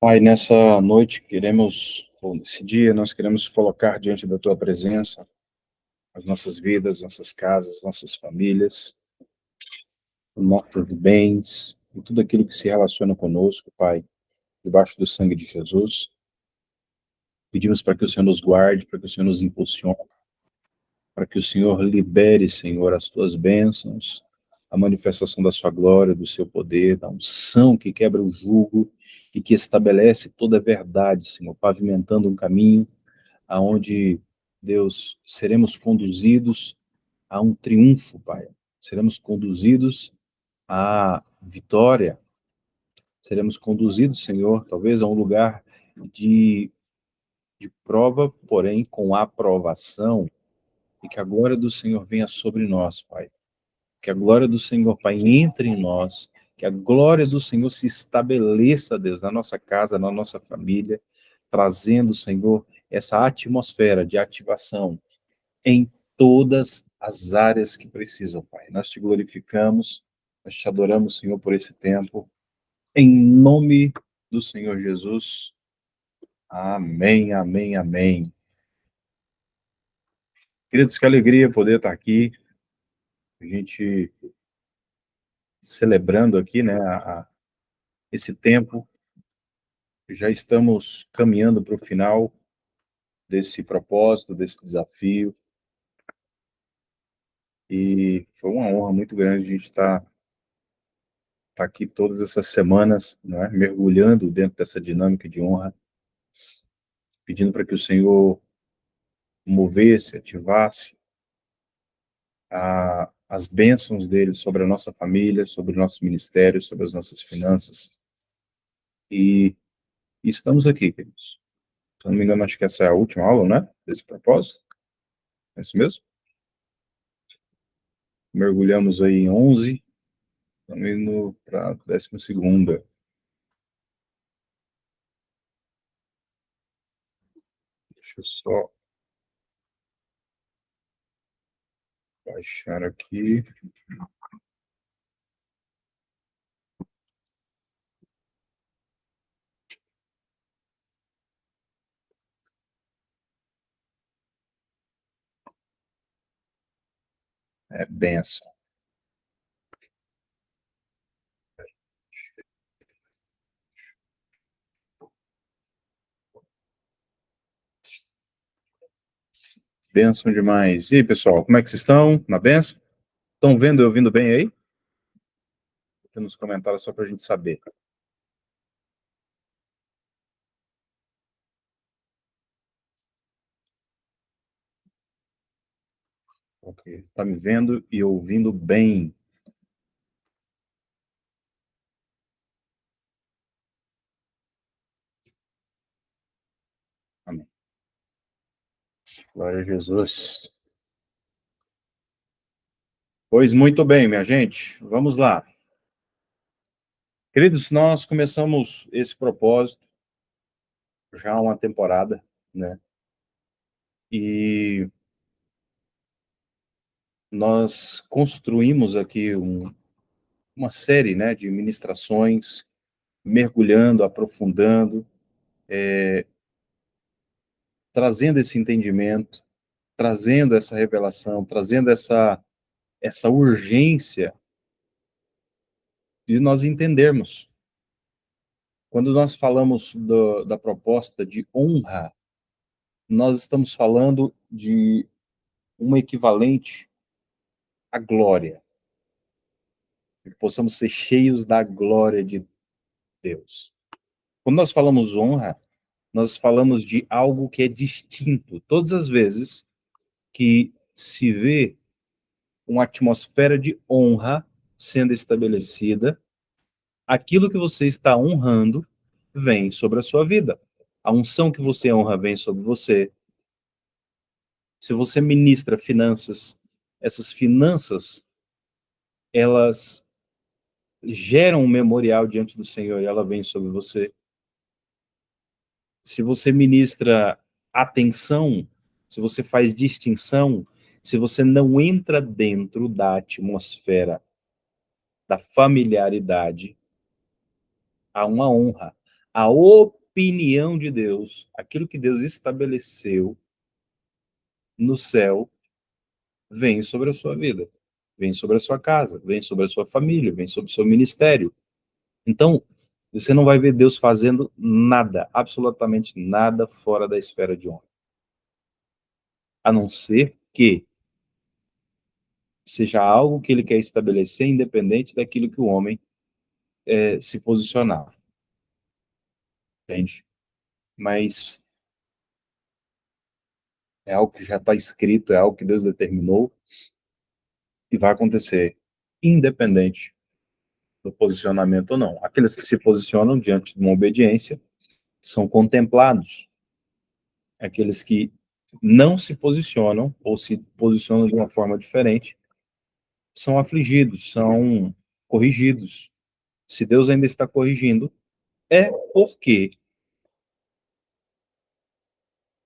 Pai, nessa noite ou nesse dia, nós queremos colocar diante da Tua presença as nossas vidas, nossas casas, nossas famílias, os nossos bens e tudo aquilo que se relaciona conosco, Pai, debaixo do sangue de Jesus. Pedimos para que o Senhor nos guarde, para que o Senhor nos impulsione, para que o Senhor libere, Senhor, as Tuas bênçãos, a manifestação da Sua glória, do Seu poder, da unção que quebra o jugo e que estabelece toda a verdade, Senhor, pavimentando um caminho aonde, Deus, seremos conduzidos a um triunfo, Pai. Seremos conduzidos à vitória. Seremos conduzidos, Senhor, talvez a um lugar de, de prova, porém com aprovação, e que a glória do Senhor venha sobre nós, Pai. Que a glória do Senhor, Pai, entre em nós, que a glória do Senhor se estabeleça, Deus, na nossa casa, na nossa família, trazendo, Senhor, essa atmosfera de ativação em todas as áreas que precisam, Pai. Nós te glorificamos, nós te adoramos, Senhor, por esse tempo. Em nome do Senhor Jesus. Amém, amém, amém. Queridos, que alegria poder estar aqui, a gente celebrando aqui, né, esse tempo. Já estamos caminhando para o final desse propósito, desse desafio, e foi uma honra muito grande a gente estar aqui todas essas semanas, né, mergulhando dentro dessa dinâmica de honra, pedindo para que o Senhor movesse, ativasse as bênçãos dele sobre a nossa família, sobre o nosso ministério, sobre as nossas finanças. E estamos aqui, queridos. Se não me engano, acho que essa é a última aula, né? Desse propósito. É isso mesmo? Mergulhamos aí em 11, estamos indo para a 12ª. Deixa eu só baixar aqui. É benção. Benção demais. E aí, pessoal, como é que vocês estão? Na benção? Estão vendo e ouvindo bem aí? Aqui nos comentários só para a gente saber. Ok, está me vendo e ouvindo bem. Amém. Glória a Jesus. Pois muito bem, minha gente. Vamos lá. Queridos, nós começamos esse propósito já há uma temporada, né? E nós construímos aqui uma série, né, de ministrações, mergulhando, aprofundando, trazendo esse entendimento, trazendo essa revelação, trazendo essa urgência de nós entendermos. Quando nós falamos da proposta de honra, nós estamos falando de um equivalente à glória, que possamos ser cheios da glória de Deus. Quando nós falamos honra, nós falamos de algo que é distinto. Todas as vezes que se vê uma atmosfera de honra sendo estabelecida, aquilo que você está honrando vem sobre a sua vida. A unção que você honra vem sobre você. Se você ministra finanças, essas finanças, elas geram um memorial diante do Senhor e ela vem sobre você. Se você ministra atenção, se você faz distinção, se você não entra dentro da atmosfera da familiaridade, há uma honra, A opinião de Deus, aquilo que Deus estabeleceu no céu, vem sobre a sua vida, vem sobre a sua casa, vem sobre a sua família, vem sobre o seu ministério. Então, você não vai ver Deus fazendo nada, absolutamente nada fora da esfera de homem. A não ser que seja algo que ele quer estabelecer independente daquilo que o homem se posicionar. Entende? Mas é algo que já está escrito, é algo que Deus determinou e vai acontecer, independente do posicionamento ou não. Aqueles que se posicionam diante de uma obediência são contemplados. Aqueles que não se posicionam ou se posicionam de uma forma diferente são afligidos, são corrigidos. Se Deus ainda está corrigindo, é porque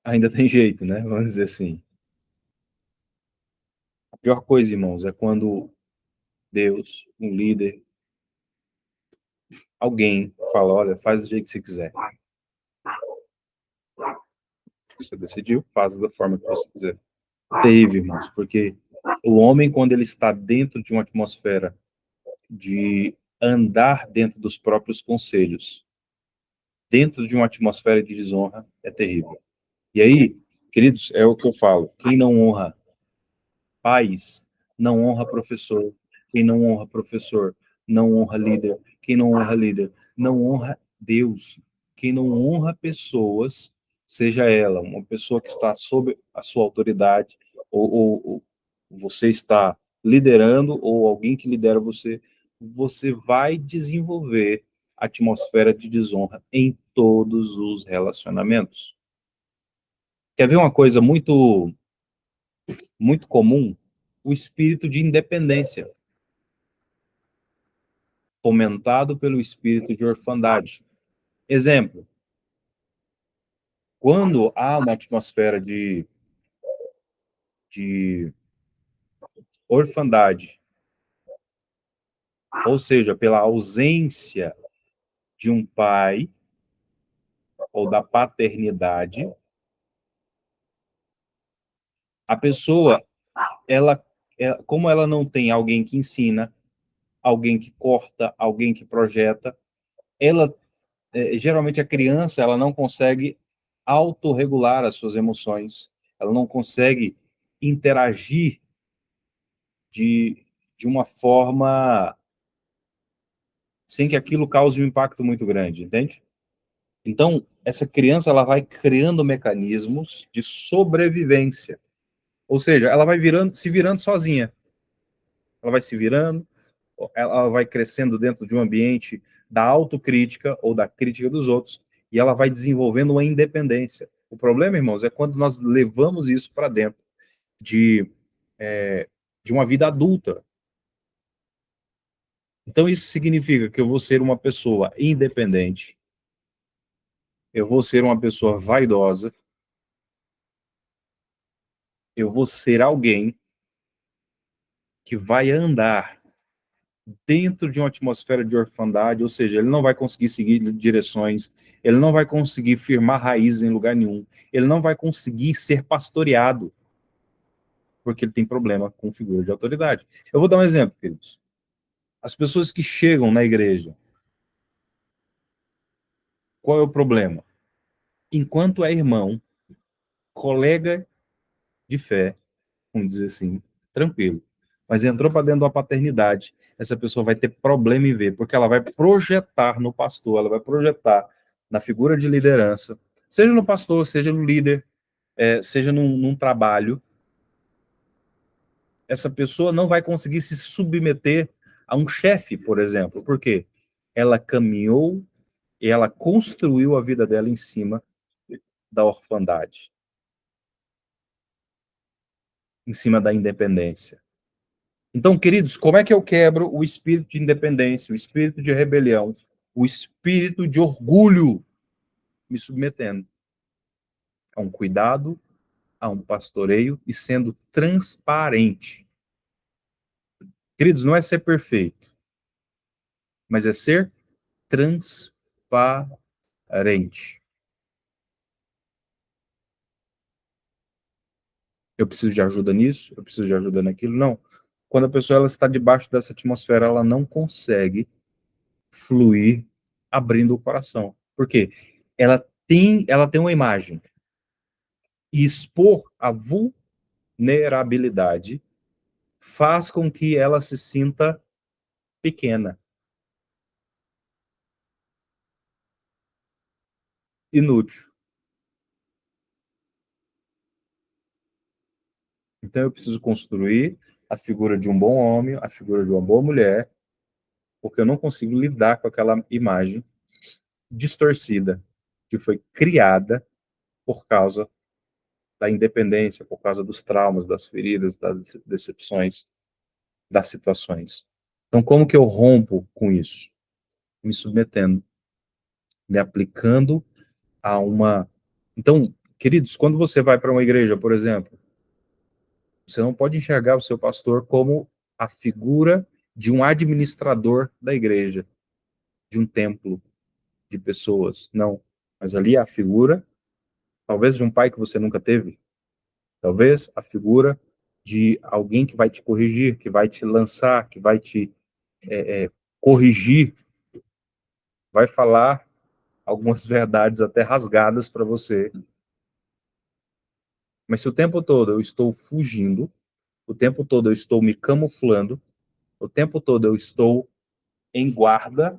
ainda tem jeito, né? Vamos dizer assim. A pior coisa, irmãos, é quando Deus, um líder, alguém fala, olha, faz do jeito que você quiser. Você decidiu, faz da forma que você quiser. É terrível, irmãos, porque o homem, quando ele está dentro de uma atmosfera de andar dentro dos próprios conselhos, dentro de uma atmosfera de desonra, é terrível. E aí, queridos, é o que eu falo, quem não honra pais, não honra professor. Quem não honra professor, não honra líder. Quem não honra líder, não honra Deus. Quem não honra pessoas, seja ela uma pessoa que está sob a sua autoridade, ou você está liderando, ou alguém que lidera você, você vai desenvolver atmosfera de desonra em todos os relacionamentos. Quer ver uma coisa muito comum? O espírito de independência, fomentado pelo espírito de orfandade. Exemplo, quando há uma atmosfera de orfandade, ou seja, pela ausência de um pai ou da paternidade, a pessoa, como ela não tem alguém que ensina, alguém que corta, alguém que projeta, ela geralmente a criança ela não consegue autorregular as suas emoções, ela não consegue interagir de, de uma forma sem que aquilo cause um impacto muito grande, entende? Então, essa criança ela vai criando mecanismos de sobrevivência, ou seja, ela vai se virando sozinha, ela vai se virando, ela vai crescendo dentro de um ambiente da autocrítica ou da crítica dos outros, e ela vai desenvolvendo uma independência. O problema, irmãos, é quando nós levamos isso para dentro de, de uma vida adulta. Então, isso significa que eu vou ser uma pessoa independente, eu vou ser uma pessoa vaidosa, eu vou ser alguém que vai andar dentro de uma atmosfera de orfandade, ou seja, ele não vai conseguir seguir direções, ele não vai conseguir firmar raízes em lugar nenhum, ele não vai conseguir ser pastoreado, porque ele tem problema com figura de autoridade. Eu vou dar um exemplo, queridos. As pessoas que chegam na igreja, qual é o problema? Enquanto é irmão, colega de fé, vamos dizer assim, tranquilo. Mas entrou para dentro da paternidade, essa pessoa vai ter problema em ver, porque ela vai projetar no pastor, ela vai projetar na figura de liderança, seja no pastor, seja no líder, seja num trabalho, essa pessoa não vai conseguir se submeter a um chefe, por exemplo. Por quê? Ela caminhou e ela construiu a vida dela em cima da orfandade, em cima da independência. Então, queridos, como é que eu quebro o espírito de independência, o espírito de rebelião, o espírito de orgulho, me submetendo a um cuidado, a um pastoreio e sendo transparente? Queridos, não é ser perfeito, mas é ser transparente. carente. Eu preciso de ajuda nisso, eu preciso de ajuda naquilo. Não. Quando a pessoa ela está debaixo dessa atmosfera, ela não consegue fluir abrindo o coração. Por quê? Ela tem uma imagem. E expor a vulnerabilidade faz com que ela se sinta pequena, inútil. Então eu preciso construir a figura de um bom homem, a figura de uma boa mulher, porque eu não consigo lidar com aquela imagem distorcida que foi criada por causa da independência, por causa dos traumas, das feridas, das decepções, das situações. Então, como que eu rompo com isso? Me submetendo, me aplicando a uma. Então, queridos, quando você vai para uma igreja, por exemplo, você não pode enxergar o seu pastor como a figura de um administrador da igreja, de um templo, de pessoas. Não. Mas ali é a figura, talvez, de um pai que você nunca teve. Talvez a figura de alguém que vai te corrigir, que vai te lançar, que vai te corrigir, vai falar algumas verdades até rasgadas para você. Mas se o tempo todo eu estou fugindo, o tempo todo eu estou me camuflando, o tempo todo eu estou em guarda,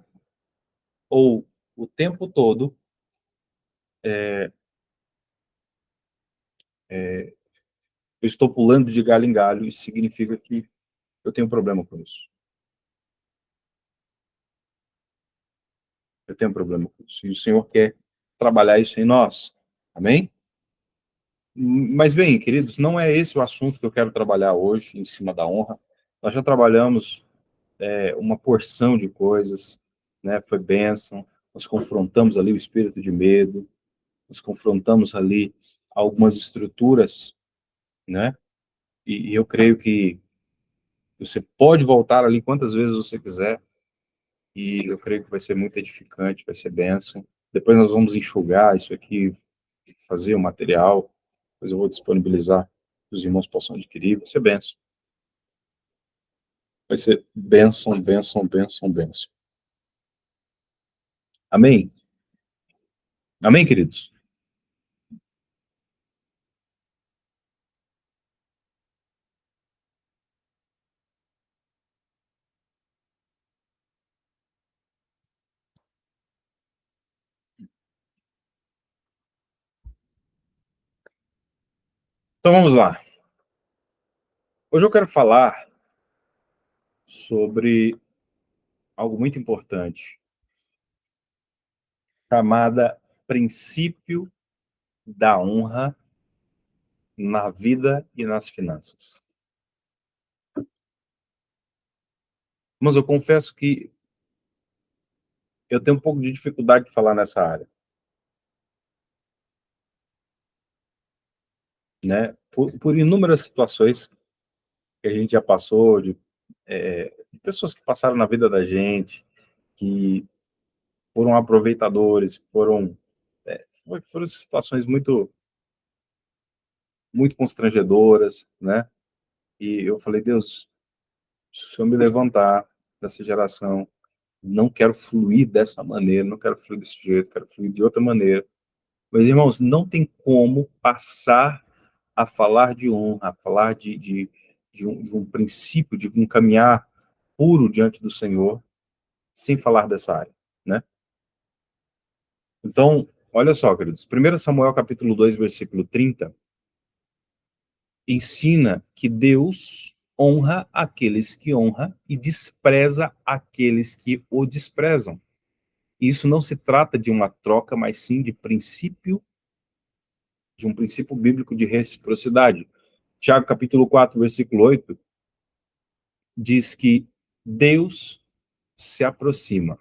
ou o tempo todo eu estou pulando de galho em galho, isso significa que eu tenho um problema com isso. Eu tenho um problema com isso. E o Senhor quer trabalhar isso em nós. Amém? Mas bem, queridos, não é esse o assunto que eu quero trabalhar hoje, em cima da honra. Nós já trabalhamos uma porção de coisas, né? Foi bênção. Nós confrontamos ali o espírito de medo, nós confrontamos ali algumas estruturas, né? E eu creio que você pode voltar ali quantas vezes você quiser, e eu creio que vai ser muito edificante, vai ser bênção. Depois nós vamos enxugar isso aqui, fazer o material, depois eu vou disponibilizar que os irmãos possam adquirir, vai ser bênção. Vai ser bênção, bênção, bênção, bênção. Amém? Amém, queridos? Então vamos lá. Hoje eu quero falar sobre algo muito importante, chamada princípio da honra na vida e nas finanças. Mas eu confesso que eu tenho um pouco de dificuldade de falar nessa área, né? Por inúmeras situações que a gente já passou, de pessoas que passaram na vida da gente, que foram aproveitadores, foram situações muito, muito constrangedoras, né? E eu falei, Deus, se eu me levantar dessa geração, não quero fluir dessa maneira, não quero fluir desse jeito, quero fluir de outra maneira. Mas, irmãos, não tem como passar a falar de honra, a falar de um princípio, de um caminhar puro diante do Senhor, sem falar dessa área, né? Então, olha só, queridos, 1 Samuel capítulo 2, versículo 30, ensina que Deus honra aqueles que honra e despreza aqueles que o desprezam. Isso não se trata de uma troca, mas sim de um princípio bíblico de reciprocidade. Tiago capítulo 4, versículo 8, diz que Deus se aproxima.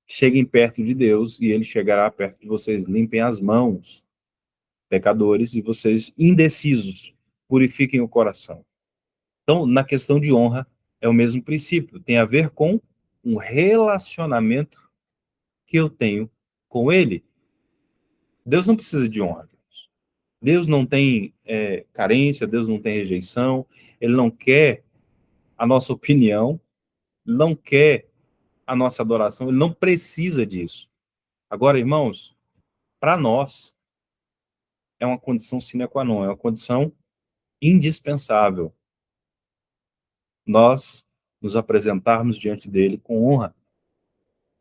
Cheguem perto de Deus e ele chegará perto de vocês. Limpem as mãos, pecadores, e vocês indecisos, purifiquem o coração. Então, na questão de honra, é o mesmo princípio. Tem a ver com um relacionamento que eu tenho com ele. Deus não precisa de honra. Deus não tem carência, Deus não tem rejeição, ele não quer a nossa opinião, não quer a nossa adoração, ele não precisa disso. Agora, irmãos, para nós, é uma condição sine qua non, é uma condição indispensável nós nos apresentarmos diante dele com honra,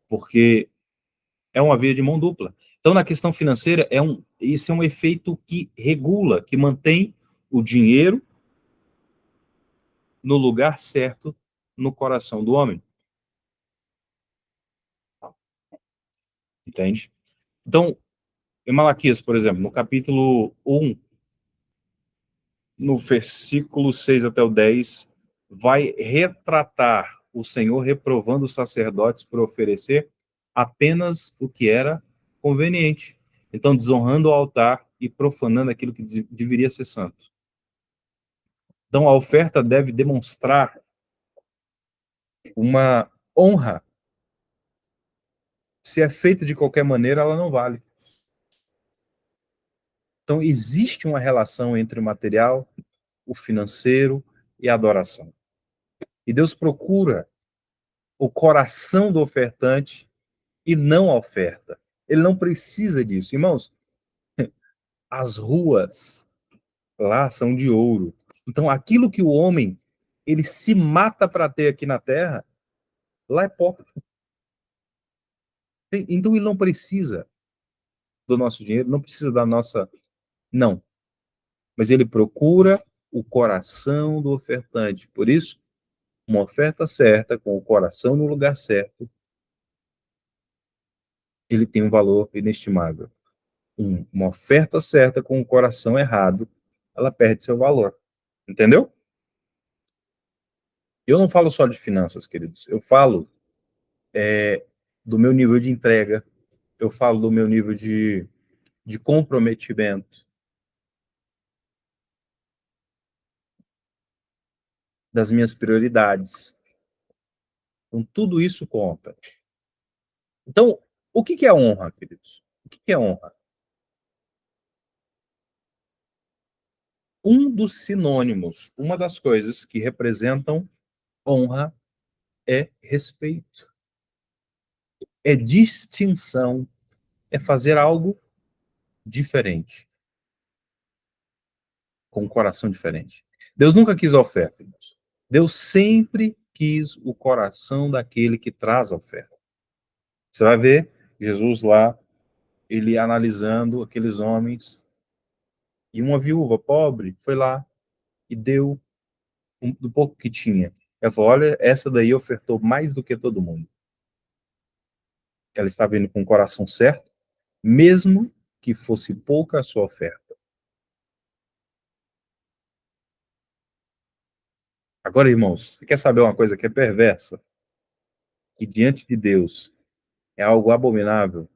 porque é uma via de mão dupla. Então, na questão financeira, esse é um efeito que regula, que mantém o dinheiro no lugar certo no coração do homem. Entende? Então, em Malaquias, por exemplo, no capítulo 1, no versículo 6 até o 10, vai retratar o Senhor reprovando os sacerdotes por oferecer apenas o que era conveniente. Então, desonrando o altar e profanando aquilo que deveria ser santo. Então, a oferta deve demonstrar uma honra. Se é feita de qualquer maneira, ela não vale. Então, existe uma relação entre o material, o financeiro e a adoração. E Deus procura o coração do ofertante e não a oferta. Ele não precisa disso. Irmãos, as ruas lá são de ouro. Então, aquilo que o homem ele se mata para ter aqui na terra, lá é pó. Então, ele não precisa do nosso dinheiro, não precisa da nossa... Não. Mas ele procura o coração do ofertante. Por isso, uma oferta certa, com o coração no lugar certo, ele tem um valor inestimável. Uma oferta certa com o coração errado, ela perde seu valor. Entendeu? Eu não falo só de finanças, queridos. Eu falo do meu nível de entrega. Eu falo do meu nível de comprometimento. Das minhas prioridades. Então, tudo isso conta. Então, o que é honra, queridos? O que é honra? Um dos sinônimos, uma das coisas que representam honra é respeito. É distinção. É fazer algo diferente. Com um coração diferente. Deus nunca quis a oferta, irmãos. Deus sempre quis o coração daquele que traz a oferta. Você vai ver Jesus lá, ele analisando aqueles homens, e uma viúva pobre foi lá e deu do pouco que tinha. Ela falou, olha, essa daí ofertou mais do que todo mundo. Ela estava indo com o coração certo, mesmo que fosse pouca a sua oferta. Agora, irmãos, você quer saber uma coisa que é perversa? Que diante de Deus é algo abominável?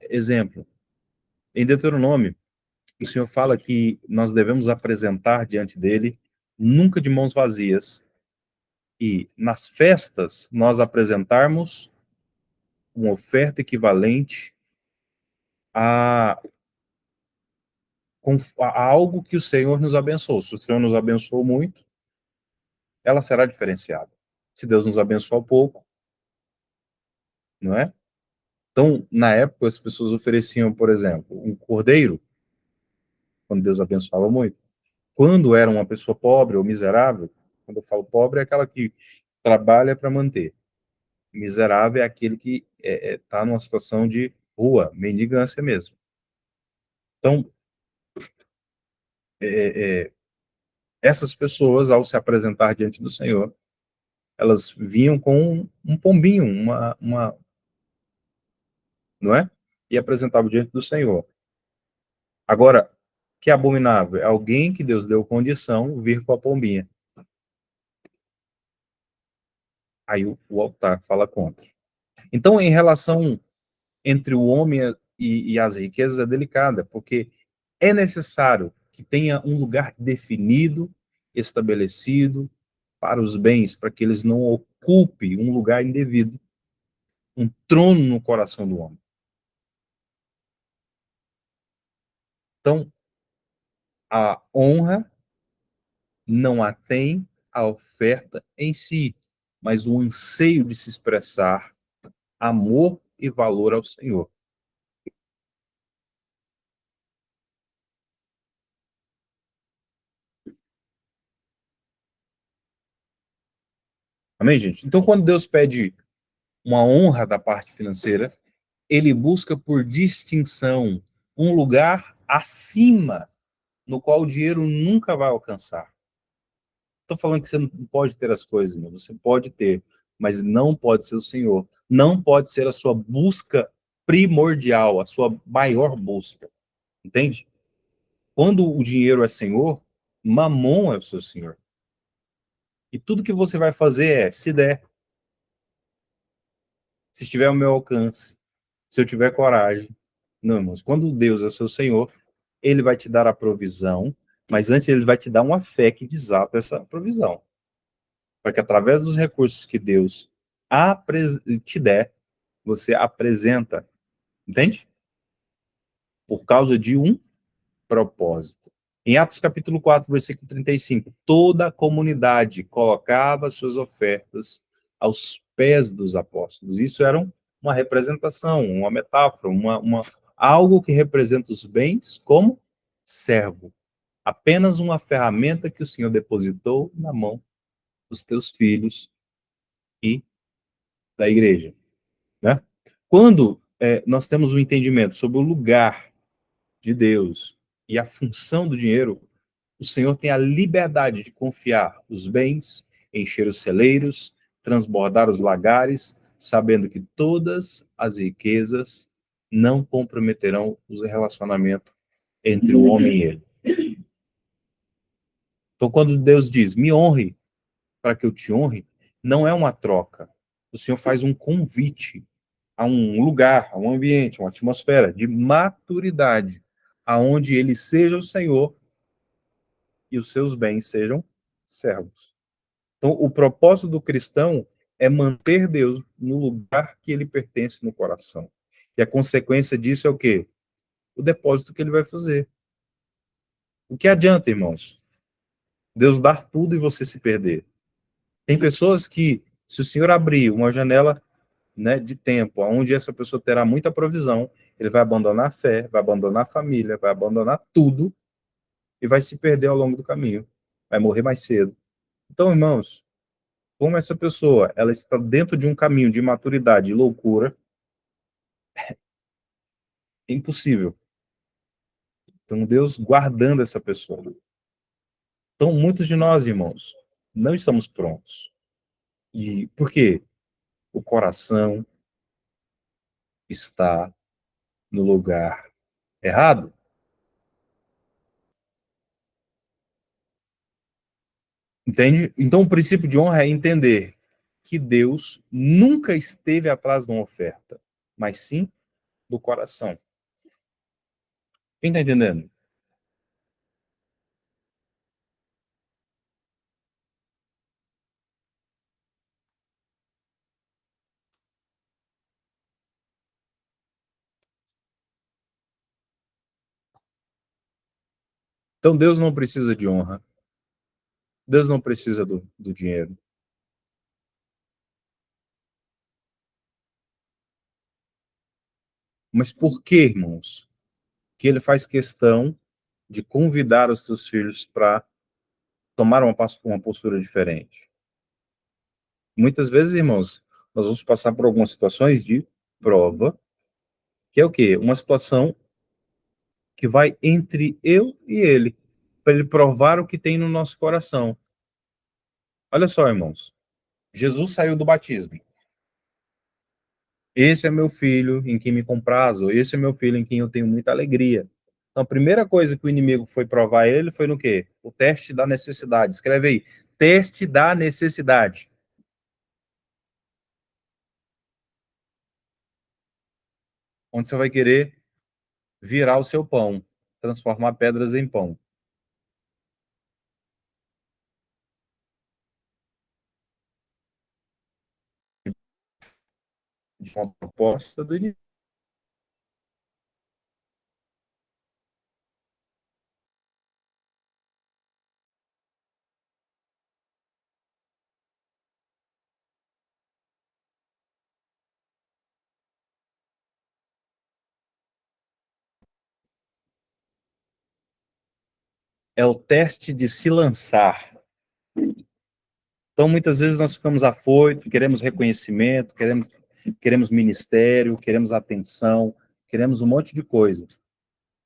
Exemplo, em Deuteronômio, o Senhor fala que nós devemos apresentar diante dele nunca de mãos vazias e nas festas nós apresentarmos uma oferta equivalente a, a algo que o Senhor nos abençoou. Se o Senhor nos abençoou muito, ela será diferenciada. Se Deus nos abençoou pouco, não é? Então, na época, as pessoas ofereciam, por exemplo, um cordeiro, quando Deus abençoava muito. Quando era uma pessoa pobre ou miserável, quando eu falo pobre, é aquela que trabalha para manter. Miserável é aquele que está numa situação de rua, mendigância mesmo. Então, essas pessoas, ao se apresentar diante do Senhor, elas vinham com um pombinho, não é? E apresentavam diante do Senhor. Agora, que abominável é alguém que Deus deu condição vir com a pombinha. Aí o altar fala contra. Então, em relação entre o homem e as riquezas é delicada, porque é necessário que tenha um lugar definido, estabelecido para os bens, para que eles não ocupem um lugar indevido. um trono no coração do homem. Então, a honra não atém à oferta em si, mas o anseio de se expressar amor e valor ao Senhor. Amém, gente? Então, quando Deus pede uma honra da parte financeira, ele busca por distinção um lugar acima no qual o dinheiro nunca vai alcançar. Estou falando que você não pode ter as coisas, meu. Você pode ter, mas não pode ser o Senhor. Não pode ser a sua busca primordial, a sua maior busca. Entende? Quando o dinheiro é Senhor, Mamon é o seu Senhor. E tudo que você vai fazer é, se der, se estiver ao meu alcance, se eu tiver coragem. Não, irmãos, quando Deus é o seu Senhor, ele vai te dar a provisão, mas antes ele vai te dar uma fé que desata essa provisão. Para que através dos recursos que Deus te der, você apresenta, entende? Por causa de um propósito. Em Atos capítulo 4, versículo 35, toda a comunidade colocava suas ofertas aos pés dos apóstolos. Isso era uma representação, uma metáfora, algo que representa os bens como servo. Apenas uma ferramenta que o Senhor depositou na mão dos teus filhos e da igreja, né? Quando nós temos um entendimento sobre o lugar de Deus e a função do dinheiro, o Senhor tem a liberdade de confiar os bens, encher os celeiros, transbordar os lagares, sabendo que todas as riquezas não comprometerão o relacionamento entre o homem e ele. Então, quando Deus diz, me honre para que eu te honre, não é uma troca. O Senhor faz um convite a um lugar, a um ambiente, uma atmosfera de maturidade, aonde ele seja o Senhor e os seus bens sejam servos. Então, o propósito do cristão é manter Deus no lugar que ele pertence no coração. E a consequência disso é o quê? O depósito que ele vai fazer. O que adianta, irmãos? Deus dar tudo e você se perder. Tem pessoas que, se o Senhor abrir uma janela, né, de tempo, onde essa pessoa terá muita provisão, ele vai abandonar a fé, vai abandonar a família, vai abandonar tudo e vai se perder ao longo do caminho. Vai morrer mais cedo. Então, irmãos, como essa pessoa ela está dentro de um caminho de maturidade e loucura, é impossível. Então, Deus guardando essa pessoa. Então, muitos de nós, irmãos, não estamos prontos. E por quê? O coração está no lugar errado. Entende? Então, o princípio de honra é entender que Deus nunca esteve atrás de uma oferta, mas sim do coração. Quem está entendendo? Então, Deus não precisa de honra. Deus não precisa do dinheiro. Mas por que, irmãos, que ele faz questão de convidar os seus filhos para tomar uma postura diferente? Muitas vezes, irmãos, nós vamos passar por algumas situações de prova, que é o quê? Uma situação que vai entre eu e ele, para ele provar o que tem no nosso coração. Olha só, irmãos, Jesus saiu do batismo. Esse é meu filho em quem me comprazo, esse é meu filho em quem eu tenho muita alegria. Então, a primeira coisa que o inimigo foi provar ele foi no quê? O teste da necessidade. Escreve aí, teste da necessidade. Onde você vai querer virar o seu pão, transformar pedras em pão. de uma proposta do início. É o teste de se lançar. Então, muitas vezes nós ficamos afoitos, queremos reconhecimento, queremos ministério, queremos atenção, queremos um monte de coisa.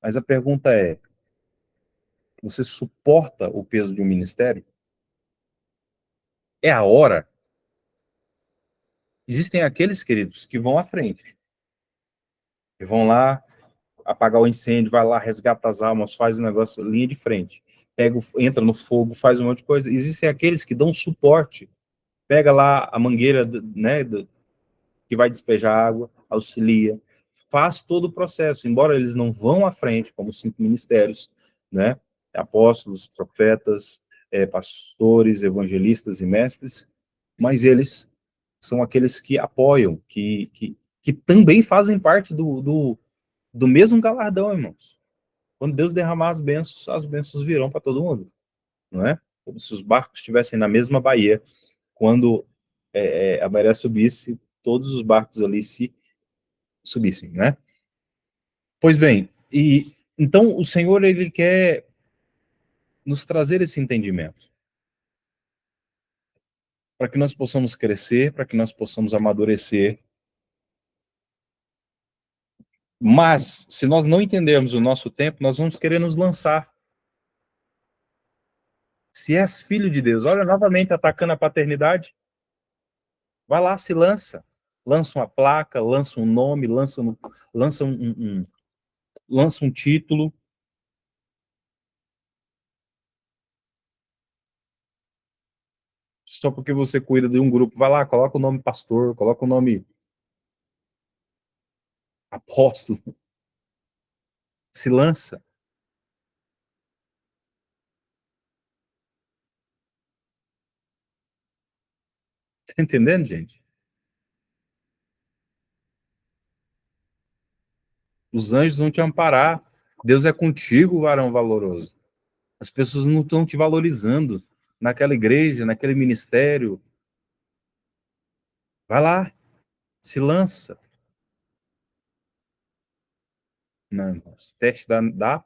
Mas a pergunta é, você suporta o peso de um ministério? É a hora? Existem aqueles, queridos, que vão à frente, que vão lá apagar o incêndio, vai lá, resgata as almas, faz o negócio, linha de frente. Entra no fogo, faz um monte de coisa. Existem aqueles que dão suporte, pega lá a mangueira, né, que vai despejar água, auxilia, faz todo o processo, embora eles não vão à frente, como os 5 ministérios, né, apóstolos, profetas, pastores, evangelistas e mestres, mas eles são aqueles que apoiam, que também fazem parte do mesmo galardão, irmãos. Quando Deus derramar as bênçãos virão para todo mundo, não é? Como se os barcos estivessem na mesma baía, quando a maré subisse, todos os barcos ali se subissem, né? Pois bem, e então o Senhor, ele quer nos trazer esse entendimento, para que nós possamos crescer, para que nós possamos amadurecer. Mas, se nós não entendermos o nosso tempo, nós vamos querer nos lançar. Se és filho de Deus, olha novamente atacando a paternidade, vai lá, se lança. Lança uma placa, lança um nome, lança um título. Só porque você cuida de um grupo, vai lá, coloca o nome pastor, coloca o nome apóstolo, se lança. Tá entendendo, gente? Os anjos vão te amparar. Deus é contigo, varão valoroso. As pessoas não estão te valorizando naquela igreja, naquele ministério. Vai lá, se lança. Não, irmãos. Teste da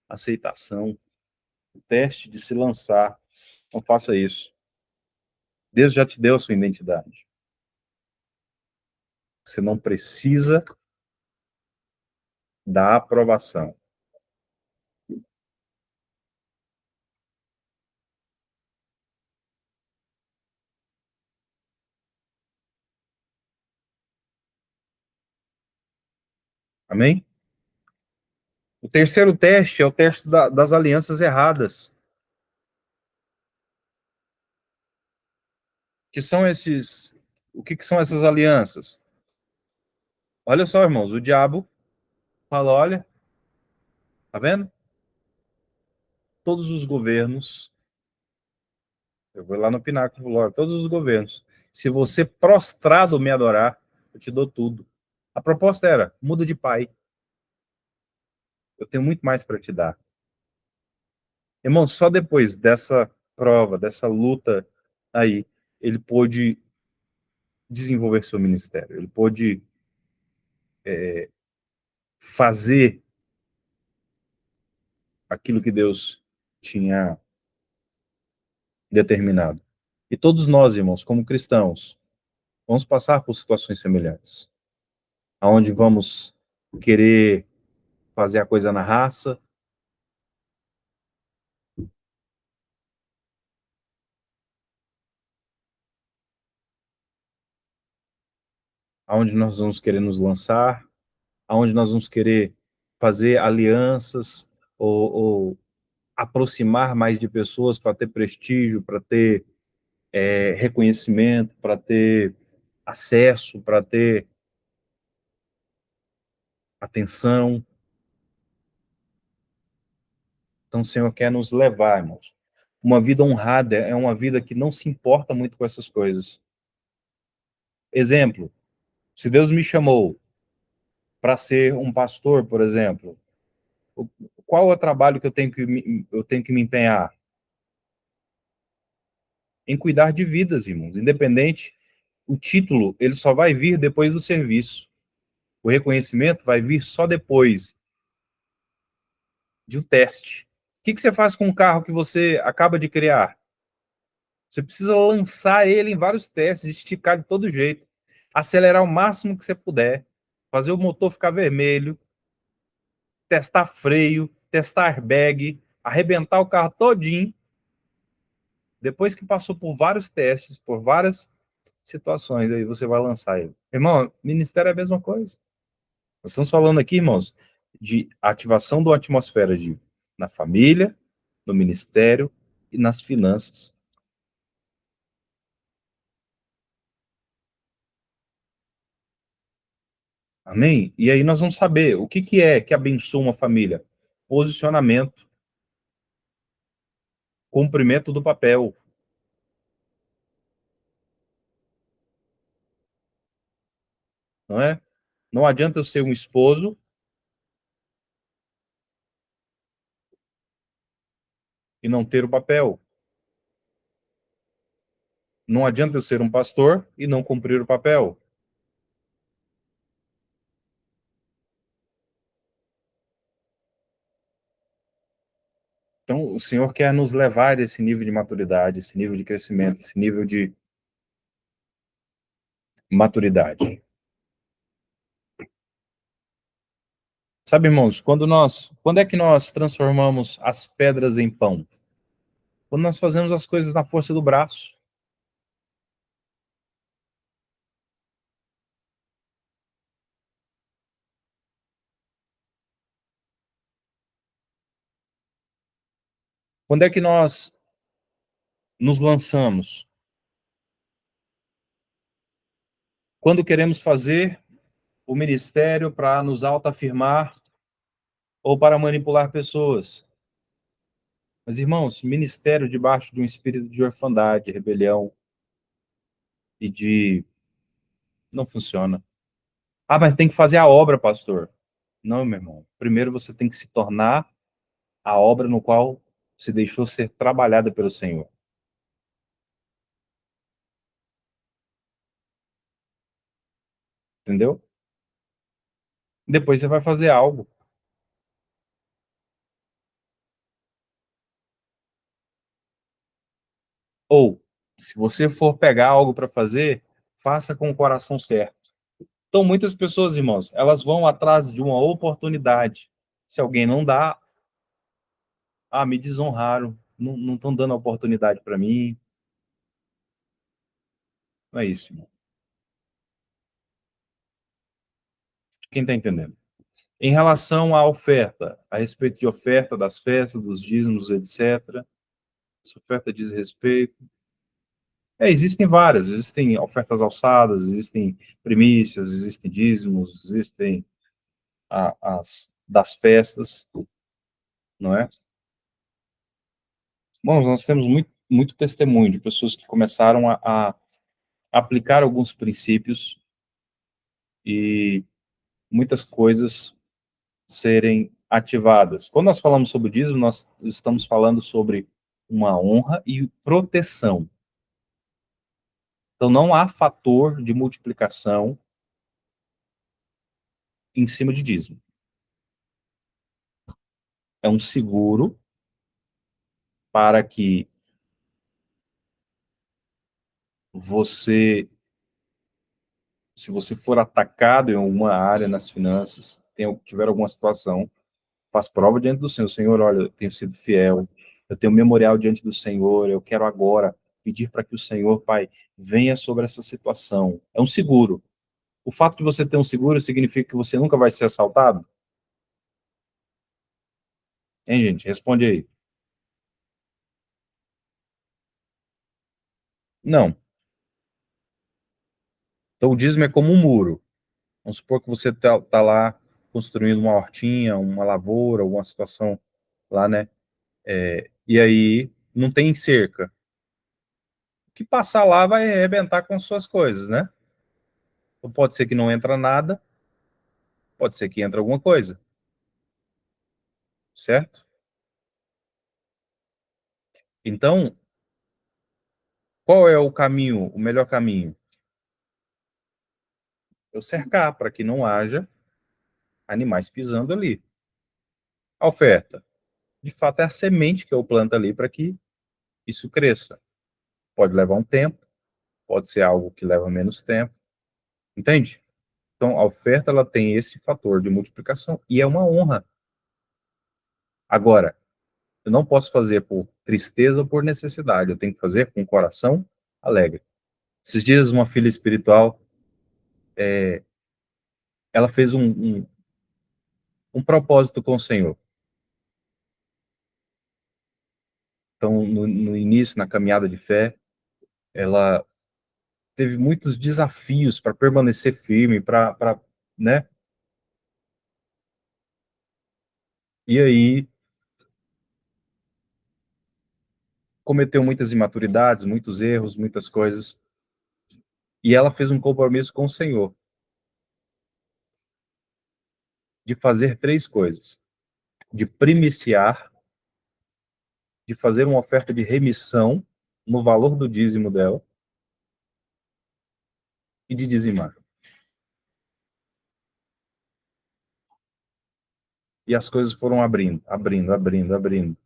aceitação, o teste de se lançar. Não faça isso. Deus já te deu a sua identidade. Você não precisa da aprovação. Amém? O terceiro teste é o teste das alianças erradas. Que são esses? O que são essas alianças? Olha só, irmãos, o diabo fala, olha, tá vendo? Todos os governos, eu vou lá no pináculo, Lord, todos os governos, se você prostrado me adorar, eu te dou tudo. A proposta era, muda de pai. Eu tenho muito mais para te dar. Irmão, só depois dessa prova, dessa luta aí, ele pôde desenvolver seu ministério, ele pôde fazer aquilo que Deus tinha determinado. E todos nós, irmãos, como cristãos, vamos passar por situações semelhantes, aonde vamos querer fazer a coisa na raça, aonde nós vamos querer nos lançar, aonde nós vamos querer fazer alianças ou aproximar mais de pessoas para ter prestígio, para ter reconhecimento, para ter acesso, para ter atenção. Então o Senhor quer nos levar, irmãos. Uma vida honrada é uma vida que não se importa muito com essas coisas. Exemplo, Se Deus me chamou para ser um pastor, por exemplo, qual é o trabalho que eu tenho que me empenhar? Em cuidar de vidas, irmãos. Independente, o título, ele só vai vir depois do serviço. O reconhecimento vai vir só depois de um teste. O que você faz com um carro que você acaba de criar? Você precisa lançar ele em vários testes, esticar de todo jeito, acelerar o máximo que você puder, fazer o motor ficar vermelho, testar freio, testar airbag, arrebentar o carro todinho. Depois que passou por vários testes, por várias situações, aí você vai lançar ele. Irmão, ministério é a mesma coisa. Nós estamos falando aqui, irmãos, de ativação da atmosfera na família, no ministério e nas finanças. Amém? E aí nós vamos saber o que, que é que abençoa uma família. Posicionamento, cumprimento do papel, não é? Não adianta eu ser um esposo e não ter o papel. Não adianta eu ser um pastor e não cumprir o papel. Então, o Senhor quer nos levar a esse nível de maturidade, esse nível de crescimento, esse nível de maturidade. Sabe, irmãos, quando é que nós transformamos as pedras em pão? Quando nós fazemos as coisas na força do braço. Quando é que nós nos lançamos? Quando queremos fazer o ministério para nos autoafirmar ou para manipular pessoas. Mas, irmãos, ministério debaixo de um espírito de orfandade, rebelião e de... não funciona. Ah, mas tem que fazer a obra, pastor. Não, meu irmão. Primeiro você tem que se tornar a obra no qual se deixou ser trabalhada pelo Senhor. Entendeu? Depois você vai fazer algo. Ou, se você for pegar algo para fazer, faça com o coração certo. Então, muitas pessoas, irmãos, elas vão atrás de uma oportunidade. Se alguém não dá, ah, me desonraram, não estão dando a oportunidade para mim. Não é isso, irmão. Quem está entendendo? Em relação à oferta, a respeito de oferta das festas, dos dízimos, etc., essa oferta diz respeito. Existem várias, existem ofertas alçadas, existem primícias, existem dízimos, existem as das festas, não é? Bom, nós temos muito testemunho de pessoas que começaram a aplicar alguns princípios e muitas coisas serem ativadas. Quando nós falamos sobre o dízimo, nós estamos falando sobre uma honra e proteção. Então, não há fator de multiplicação em cima de dízimo. É um seguro para que você, se você for atacado em alguma área nas finanças, tiver alguma situação, faz prova diante do Senhor. Senhor, olha, eu tenho sido fiel, eu tenho um memorial diante do Senhor, eu quero agora pedir para que o Senhor, Pai, venha sobre essa situação. É um seguro. O fato de você ter um seguro significa que você nunca vai ser assaltado? Hein, gente? Responde aí. Não. Então o dízimo é como um muro. Vamos supor que você tá lá construindo uma hortinha, uma lavoura, alguma situação lá, né? E aí não tem cerca. O que passar lá vai arrebentar com as suas coisas, né? Então, pode ser que não entra nada, pode ser que entre alguma coisa, certo? Então, qual é o caminho, o melhor caminho? Eu cercar para que não haja animais pisando ali. A oferta, de fato, é a semente que eu planto ali para que isso cresça. Pode levar um tempo, pode ser algo que leva menos tempo, entende? Então, a oferta ela tem esse fator de multiplicação e é uma honra. Agora, eu não posso fazer por tristeza ou por necessidade, eu tenho que fazer com o coração alegre. Esses dias, uma filha espiritual, ela fez um propósito com o Senhor. Então, no início, na caminhada de fé, ela teve muitos desafios para permanecer firme, né? E aí, cometeu muitas imaturidades, muitos erros, muitas coisas. E ela fez um compromisso com o Senhor de fazer três coisas: de primiciar, de fazer uma oferta de remissão no valor do dízimo dela e de dizimar. E as coisas foram abrindo, abrindo, abrindo, abrindo.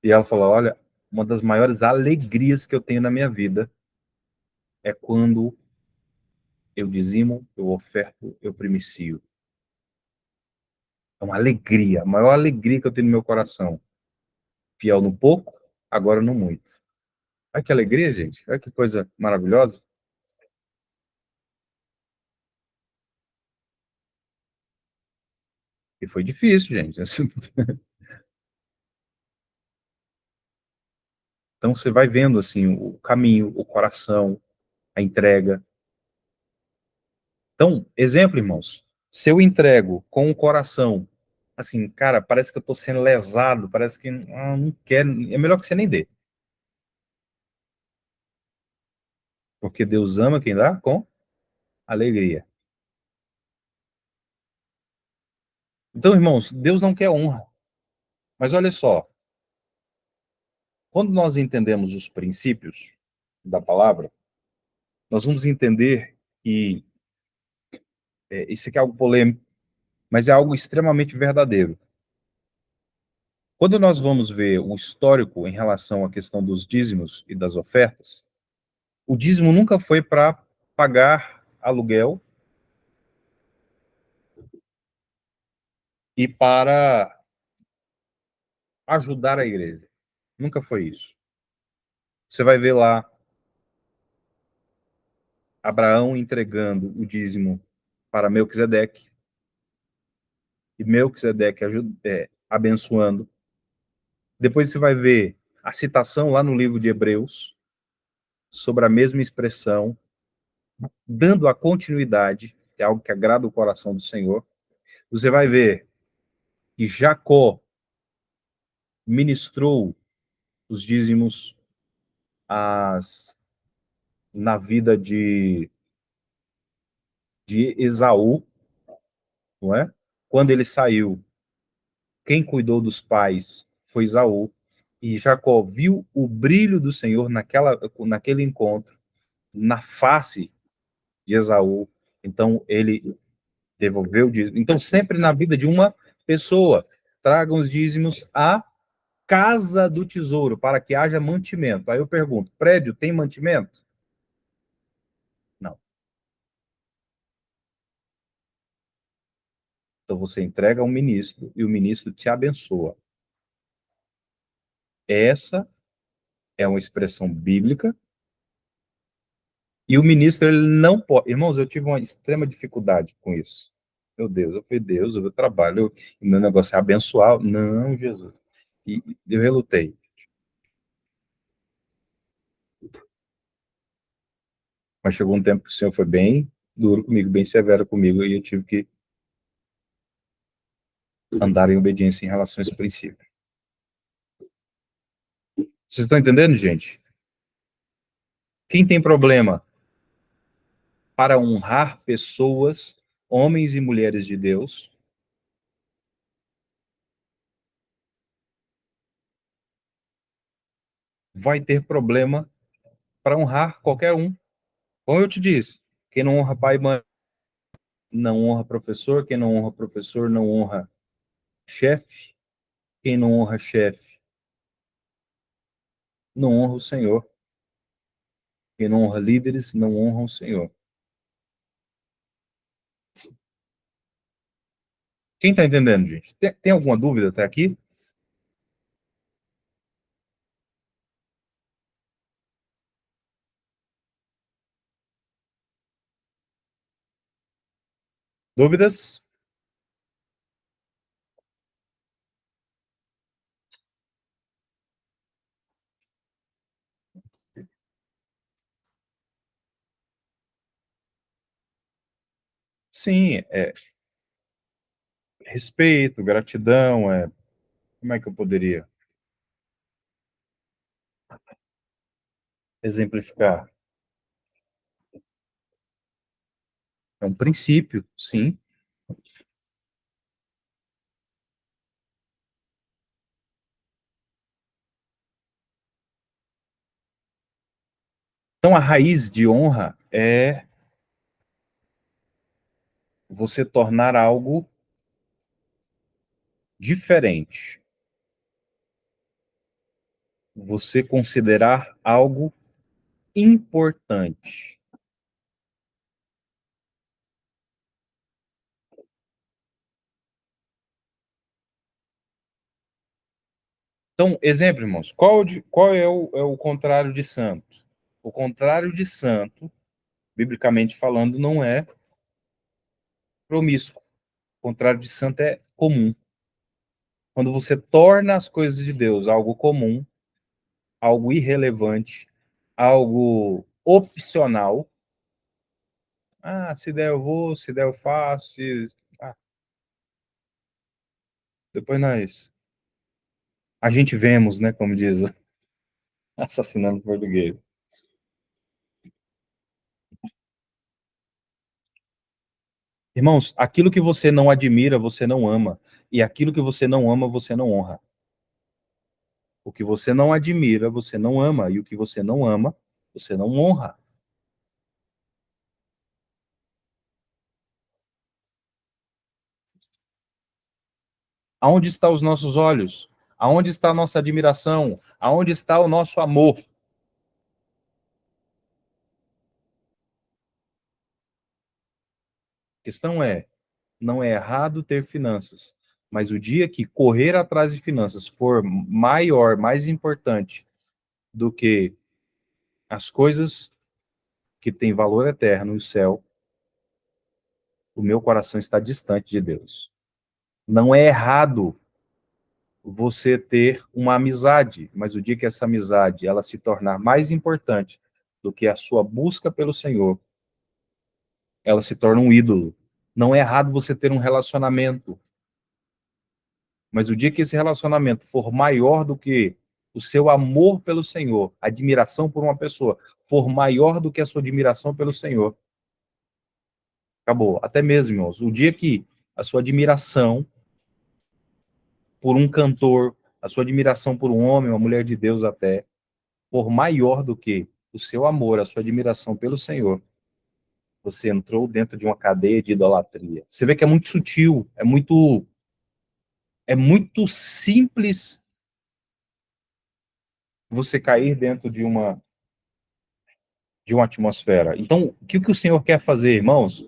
E ela falou: olha, uma das maiores alegrias que eu tenho na minha vida é quando eu dizimo, eu oferto, eu primicio. É uma alegria, a maior alegria que eu tenho no meu coração. Fiel no pouco, agora no muito. Olha que alegria, gente. Olha que coisa maravilhosa. E foi difícil, gente. Então você vai vendo assim o caminho, o coração, a entrega. Então, exemplo, irmãos. Se eu entrego com o coração, assim, cara, parece que eu estou sendo lesado, parece que não quero, é melhor que você nem dê. Porque Deus ama quem dá com alegria. Então, irmãos, Deus não quer honra. Mas olha só, quando nós entendemos os princípios da palavra, nós vamos entender que isso aqui é algo polêmico, mas é algo extremamente verdadeiro. Quando nós vamos ver o histórico em relação à questão dos dízimos e das ofertas, o dízimo nunca foi para pagar aluguel e para ajudar a igreja. Nunca foi isso. Você vai ver lá Abraão entregando o dízimo para Melquisedeque e Melquisedeque abençoando. Depois você vai ver a citação lá no livro de Hebreus sobre a mesma expressão, dando a continuidade, é algo que agrada o coração do Senhor. Você vai ver que Jacó ministrou os dízimos as, na vida de Esaú, não é? Quando ele saiu, quem cuidou dos pais foi Esaú, e Jacó viu o brilho do Senhor naquele encontro, na face de Esaú, então ele devolveu o dízimo. Então, sempre na vida de uma pessoa, tragam os dízimos à casa do tesouro, para que haja mantimento. Aí eu pergunto, prédio tem mantimento? Não. Então você entrega a um ministro e o ministro te abençoa. Essa é uma expressão bíblica e o ministro ele não pode. Irmãos, eu tive uma extrema dificuldade com isso. Meu Deus, eu falei, Deus, eu trabalho, o meu negócio é abençoar. Não, Jesus. E eu relutei. Mas chegou um tempo que o Senhor foi bem duro comigo, bem severo comigo, e eu tive que andar em obediência em relação a esse princípio. Vocês estão entendendo, gente? Quem tem problema para honrar pessoas, homens e mulheres de Deus, vai ter problema para honrar qualquer um. Como eu te disse, quem não honra pai e mãe, não honra professor, quem não honra professor, não honra chefe, quem não honra chefe, não honra o Senhor. Quem não honra líderes, não honra o Senhor. Quem está entendendo, gente? Tem alguma dúvida até aqui? Dúvidas? Sim, respeito, gratidão, como é que eu poderia exemplificar? É um princípio, sim. Então, a raiz de honra é você tornar algo diferente. Você considerar algo importante. Então, exemplo, irmãos, qual é o contrário de santo? O contrário de santo, biblicamente falando, não é promíscuo. O contrário de santo é comum. Quando você torna as coisas de Deus algo comum, algo irrelevante, algo opcional. Ah, se der eu vou, se der eu faço. Ah, depois nós. A gente vemos, né? Como diz, assassinando português. Irmãos, aquilo que você não admira, você não ama. E aquilo que você não ama, você não honra. O que você não admira, você não ama. E o que você não ama, você não honra. Aonde estão os nossos olhos? Aonde está a nossa admiração? Aonde está o nosso amor? A questão é, não é errado ter finanças, mas o dia que correr atrás de finanças for maior, mais importante do que as coisas que têm valor eterno no céu, o meu coração está distante de Deus. Não é errado você ter uma amizade, mas o dia que essa amizade ela se tornar mais importante do que a sua busca pelo Senhor, ela se torna um ídolo. Não é errado você ter um relacionamento, mas o dia que esse relacionamento for maior do que o seu amor pelo Senhor, admiração por uma pessoa, for maior do que a sua admiração pelo Senhor, acabou. Até mesmo, irmãos, o dia que a sua admiração por um cantor, a sua admiração por um homem, uma mulher de Deus até, for maior do que o seu amor, a sua admiração pelo Senhor, você entrou dentro de uma cadeia de idolatria. Você vê que é muito sutil, é muito simples você cair dentro de uma atmosfera. Então, o que o Senhor quer fazer, irmãos?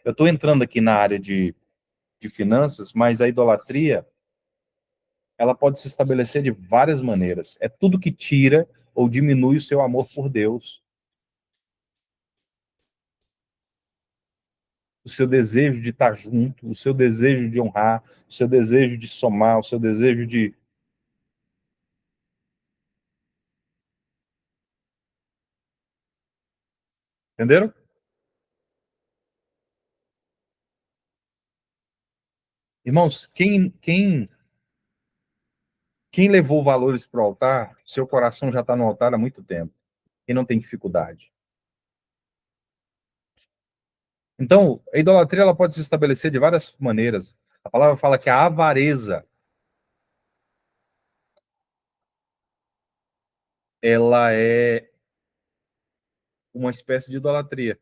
Eu estou entrando aqui na área de finanças, mas a idolatria, ela pode se estabelecer de várias maneiras. É tudo que tira ou diminui o seu amor por Deus, o seu desejo de estar junto, o seu desejo de honrar, o seu desejo de somar, o seu desejo de... Entenderam? Irmãos, quem levou valores para o altar, seu coração já está no altar há muito tempo. Quem não tem dificuldade. Então, a idolatria ela pode se estabelecer de várias maneiras. A palavra fala que a avareza ela é uma espécie de idolatria.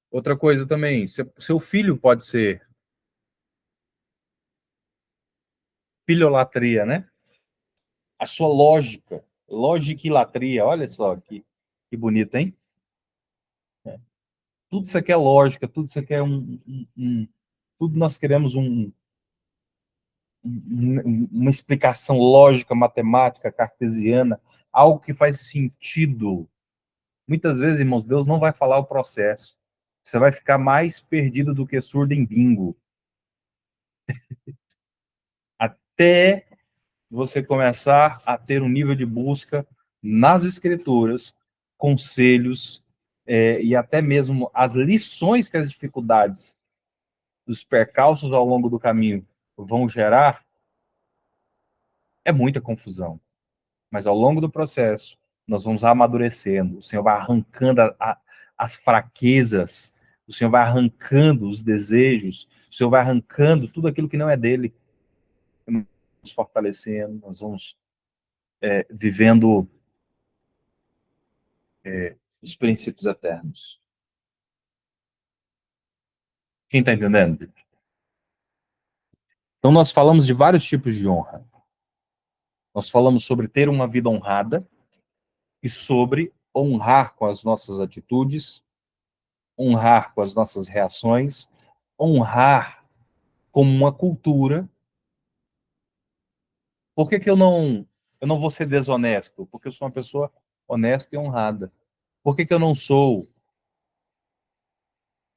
Outra coisa também, seu filho pode ser filholatria, né? A sua lógica, logiquilatria, olha só que bonito, hein? Tudo isso aqui é lógica, tudo isso aqui é tudo nós queremos uma explicação lógica, matemática, cartesiana, algo que faz sentido. Muitas vezes, irmãos, Deus não vai falar o processo. Você vai ficar mais perdido do que surdo em bingo. Até você começar a ter um nível de busca nas escrituras, conselhos, e até mesmo as lições que as dificuldades, os percalços ao longo do caminho vão gerar, é muita confusão. Mas ao longo do processo, nós vamos amadurecendo, o Senhor vai arrancando as fraquezas, o Senhor vai arrancando os desejos, o Senhor vai arrancando tudo aquilo que não é dele, nos fortalecendo, nós vamos vivendo os princípios eternos. Quem está entendendo? Então, nós falamos de vários tipos de honra. Nós falamos sobre ter uma vida honrada e sobre honrar com as nossas atitudes, honrar com as nossas reações, honrar como uma cultura. Por que que eu não vou ser desonesto? Porque eu sou uma pessoa honesta e honrada. Por que que eu não sou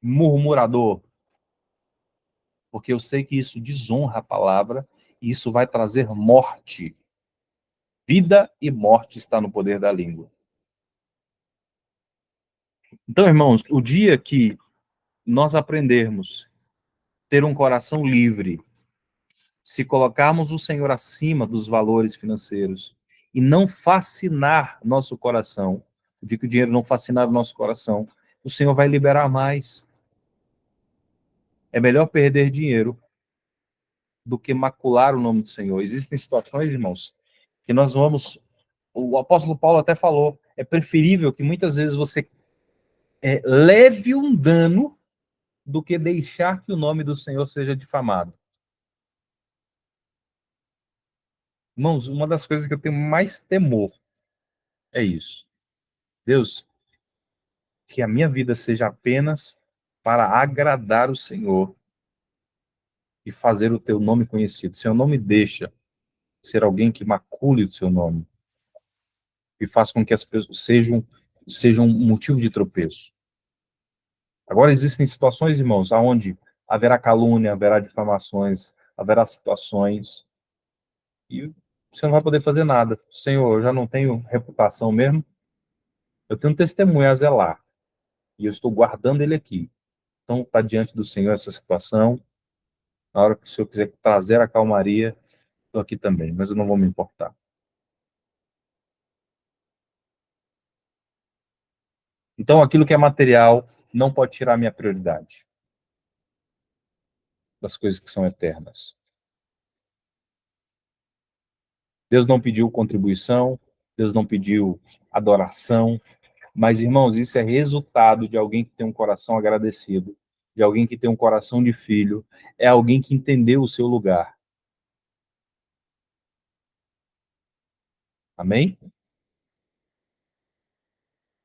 murmurador? Porque eu sei que isso desonra a palavra e isso vai trazer morte. Vida e morte está no poder da língua. Então, irmãos, o dia que nós aprendermos a ter um coração livre, se colocarmos o Senhor acima dos valores financeiros e não fascinar nosso coração, o dia que o dinheiro não fascinar o nosso coração, o Senhor vai liberar mais. É melhor perder dinheiro do que macular o nome do Senhor. Existem situações, irmãos, que nós vamos. O apóstolo Paulo até falou: é preferível que muitas vezes você leve um dano do que deixar que o nome do Senhor seja difamado. Irmãos, uma das coisas que eu tenho mais temor é isso. Deus, que a minha vida seja apenas para agradar o Senhor e fazer o teu nome conhecido. Senhor, não me deixa ser alguém que macule o seu nome e faça com que as pessoas sejam um motivo de tropeço. Agora, existem situações, irmãos, aonde haverá calúnia, haverá difamações, haverá situações e você não vai poder fazer nada. Senhor, eu já não tenho reputação mesmo, eu tenho um testemunho a zelar e eu estou guardando ele aqui. Então, está diante do Senhor essa situação. Na hora que o Senhor quiser trazer a calmaria, estou aqui também, mas eu não vou me importar. Então, aquilo que é material não pode tirar a minha prioridade das coisas que são eternas. Deus não pediu contribuição, Deus não pediu adoração, mas, irmãos, isso é resultado de alguém que tem um coração agradecido, de alguém que tem um coração de filho, é alguém que entendeu o seu lugar. Amém?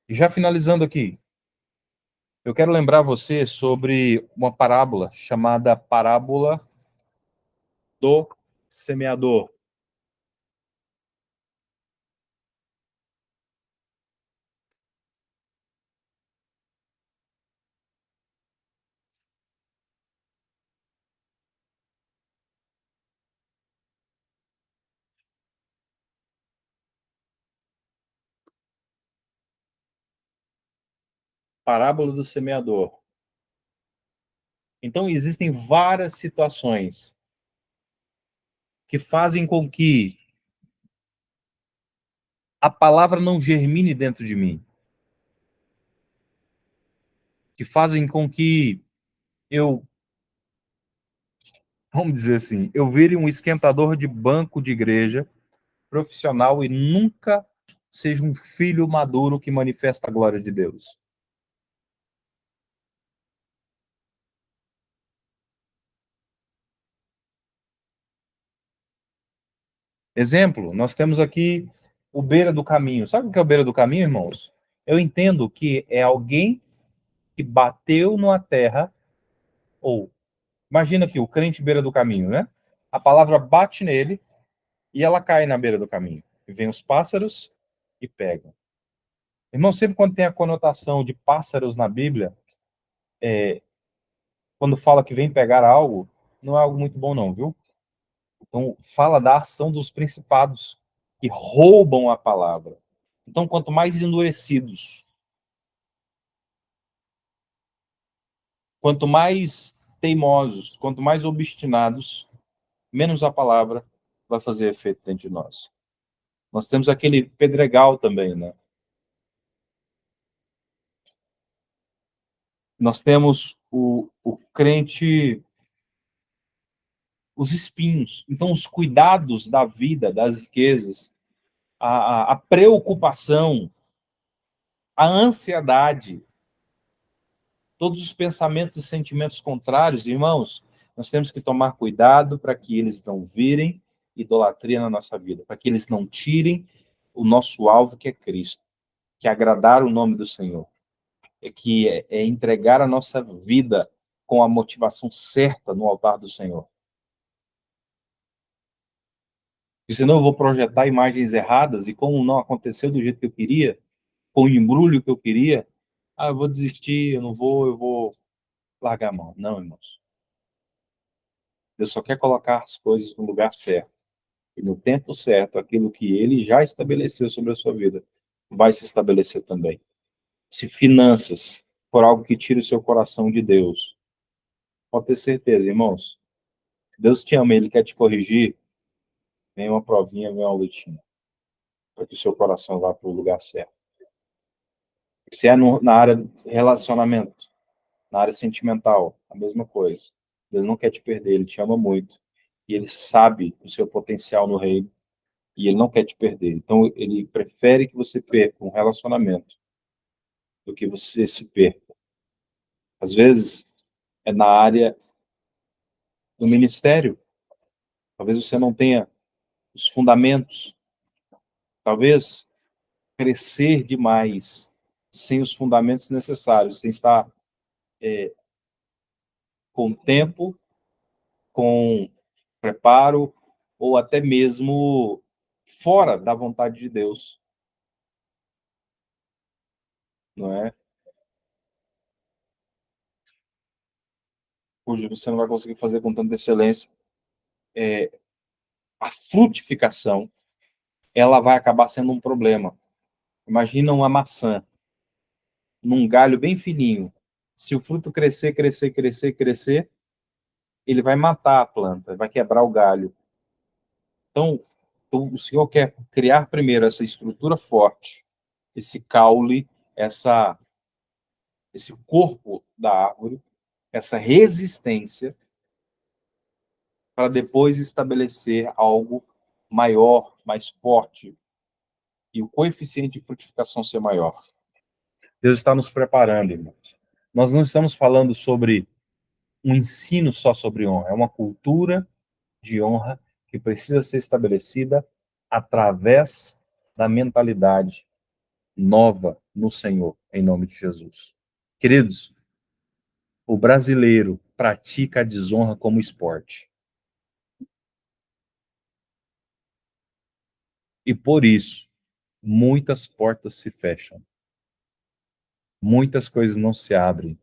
E já finalizando aqui, eu quero lembrar você sobre uma parábola chamada Parábola do Semeador. Parábola do Semeador. Então, existem várias situações que fazem com que a palavra não germine dentro de mim, que fazem com que eu, vamos dizer assim, eu vire um esquentador de banco de igreja profissional e nunca seja um filho maduro que manifesta a glória de Deus. Exemplo, nós temos aqui o beira do caminho. Sabe o que é o beira do caminho, irmãos? Eu entendo que é alguém que bateu numa terra, ou imagina que o crente beira do caminho, né? A palavra bate nele e ela cai na beira do caminho. E vem os pássaros e pegam. Irmão, sempre quando tem a conotação de pássaros na Bíblia, quando fala que vem pegar algo, não é algo muito bom não, viu? Então, fala da ação dos principados que roubam a palavra. Então, quanto mais endurecidos, quanto mais teimosos, quanto mais obstinados, menos a palavra vai fazer efeito dentro de nós. Nós temos aquele pedregal também, né? Nós temos o crente, os espinhos. Então, os cuidados da vida, das riquezas, a preocupação, a ansiedade, todos os pensamentos e sentimentos contrários, irmãos, nós temos que tomar cuidado para que eles não virem idolatria na nossa vida, para que eles não tirem o nosso alvo, que é Cristo, que é agradar o nome do Senhor, é entregar a nossa vida com a motivação certa no altar do Senhor. E senão eu vou projetar imagens erradas e como não aconteceu do jeito que eu queria, com o embrulho que eu queria, eu vou desistir, eu vou largar a mão. Não, irmãos. Deus só quer colocar as coisas no lugar certo. E no tempo certo, aquilo que ele já estabeleceu sobre a sua vida vai se estabelecer também. Se finanças for algo que tira o seu coração de Deus, pode ter certeza, irmãos. Se Deus te ama e ele quer te corrigir, vem uma provinha, vem uma lutinha, para que o seu coração vá para o lugar certo. Se é na área de relacionamento, na área sentimental, a mesma coisa. Deus não quer te perder, ele te ama muito. E ele sabe o seu potencial no reino. E ele não quer te perder. Então, ele prefere que você perca um relacionamento do que você se perca. Às vezes, é na área do ministério. Talvez você não tenha os fundamentos. Talvez crescer demais sem os fundamentos necessários, sem estar com tempo, com preparo, ou até mesmo fora da vontade de Deus, não é? Hoje você não vai conseguir fazer com tanta excelência. A frutificação, ela vai acabar sendo um problema. Imagina uma maçã num galho bem fininho. Se o fruto crescer, crescer, crescer, crescer, ele vai matar a planta, vai quebrar o galho. Então, o Senhor quer criar primeiro essa estrutura forte, esse caule, esse corpo da árvore, essa resistência, para depois estabelecer algo maior, mais forte, e o coeficiente de frutificação ser maior. Deus está nos preparando, irmãos. Nós não estamos falando sobre um ensino só sobre honra, é uma cultura de honra que precisa ser estabelecida através da mentalidade nova no Senhor, em nome de Jesus. Queridos, o brasileiro pratica a desonra como esporte. E por isso, muitas portas se fecham. Muitas coisas não se abrem.